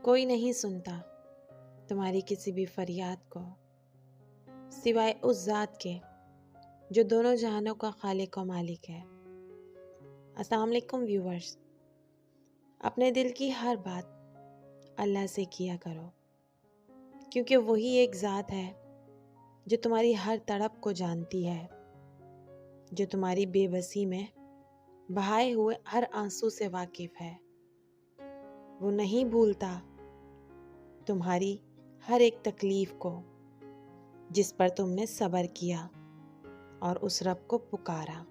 کوئی نہیں سنتا تمہاری کسی بھی فریاد کو سوائے اس ذات کے جو دونوں جہانوں کا خالق و مالک ہے۔ السلام علیکم ویورز، اپنے دل کی ہر بات اللہ سے کیا کرو، کیونکہ وہی ایک ذات ہے جو تمہاری ہر تڑپ کو جانتی ہے، جو تمہاری بے بسی میں بہائے ہوئے ہر آنسو سے واقف ہے۔ وہ نہیں بھولتا تمہاری ہر ایک تکلیف کو جس پر تم نے صبر کیا اور اس رب کو پکارا۔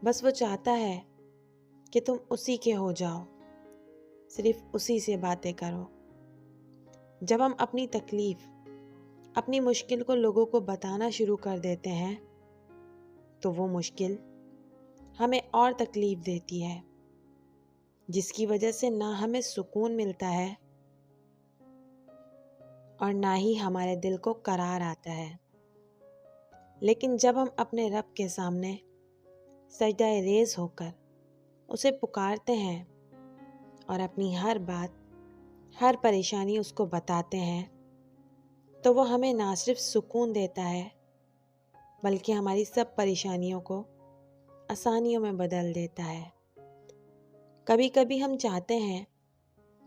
بس وہ چاہتا ہے کہ تم اسی کے ہو جاؤ، صرف اسی سے باتیں کرو۔ جب ہم اپنی تکلیف، اپنی مشکل کو لوگوں کو بتانا شروع کر دیتے ہیں تو وہ مشکل ہمیں اور تکلیف دیتی ہے، جس کی وجہ سے نہ ہمیں سکون ملتا ہے اور نہ ہی ہمارے دل کو قرار آتا ہے۔ لیکن جب ہم اپنے رب کے سامنے سجدہ ریز ہو کر اسے پکارتے ہیں اور اپنی ہر بات، ہر پریشانی اس کو بتاتے ہیں تو وہ ہمیں نہ صرف سکون دیتا ہے بلکہ ہماری سب پریشانیوں کو آسانیوں میں بدل دیتا ہے۔ کبھی کبھی ہم چاہتے ہیں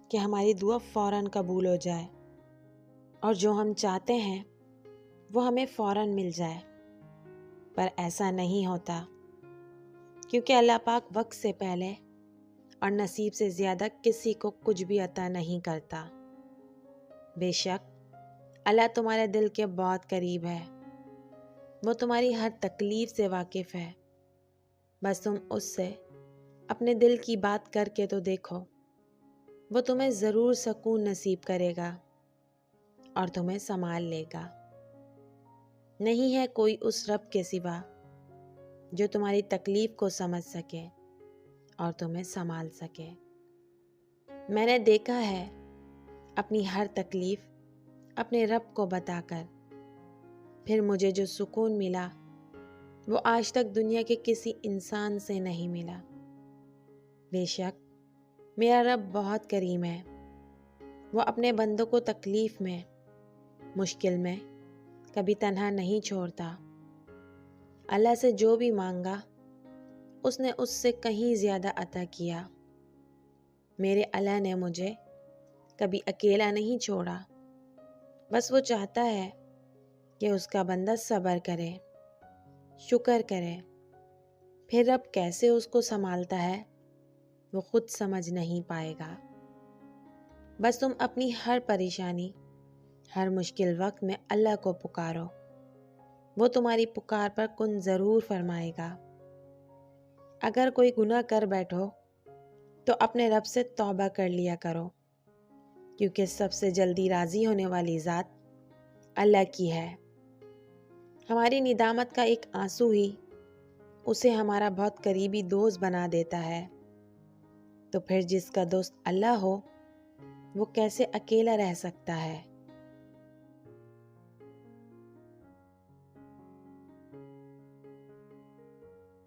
کہ ہماری دعا فوراً قبول ہو جائے اور جو ہم چاہتے ہیں وہ ہمیں فوراً مل جائے، پر ایسا نہیں ہوتا، کیونکہ اللہ پاک وقت سے پہلے اور نصیب سے زیادہ کسی کو کچھ بھی عطا نہیں کرتا۔ بے شک اللہ تمہارے دل کے بہت قریب ہے، وہ تمہاری ہر تکلیف سے واقف ہے۔ بس تم اس سے اپنے دل کی بات کر کے تو دیکھو، وہ تمہیں ضرور سکون نصیب کرے گا اور تمہیں سنبھال لے گا۔ نہیں ہے کوئی اس رب کے سوا جو تمہاری تکلیف کو سمجھ سکے اور تمہیں سنبھال سکے۔ میں نے دیکھا ہے اپنی ہر تکلیف اپنے رب کو بتا کر پھر مجھے جو سکون ملا وہ آج تک دنیا کے کسی انسان سے نہیں ملا۔ بے شک میرا رب بہت کریم ہے، وہ اپنے بندوں کو تکلیف میں، مشکل میں کبھی تنہا نہیں چھوڑتا۔ اللہ سے جو بھی مانگا اس نے اس سے کہیں زیادہ عطا کیا۔ میرے اللہ نے مجھے کبھی اکیلا نہیں چھوڑا، بس وہ چاہتا ہے کہ اس کا بندہ صبر کرے، شکر کرے۔ پھر رب کیسے اس کو سنبھالتا ہے وہ خود سمجھ نہیں پائے گا۔ بس تم اپنی ہر پریشانی، ہر مشکل وقت میں اللہ کو پکارو، وہ تمہاری پکار پر کن ضرور فرمائے گا۔ اگر کوئی گناہ کر بیٹھو تو اپنے رب سے توبہ کر لیا کرو، کیونکہ سب سے جلدی راضی ہونے والی ذات اللہ کی ہے۔ ہماری ندامت کا ایک آنسو ہی اسے ہمارا بہت قریبی دوست بنا دیتا ہے، تو پھر جس کا دوست اللہ ہو وہ کیسے اکیلا رہ سکتا ہے۔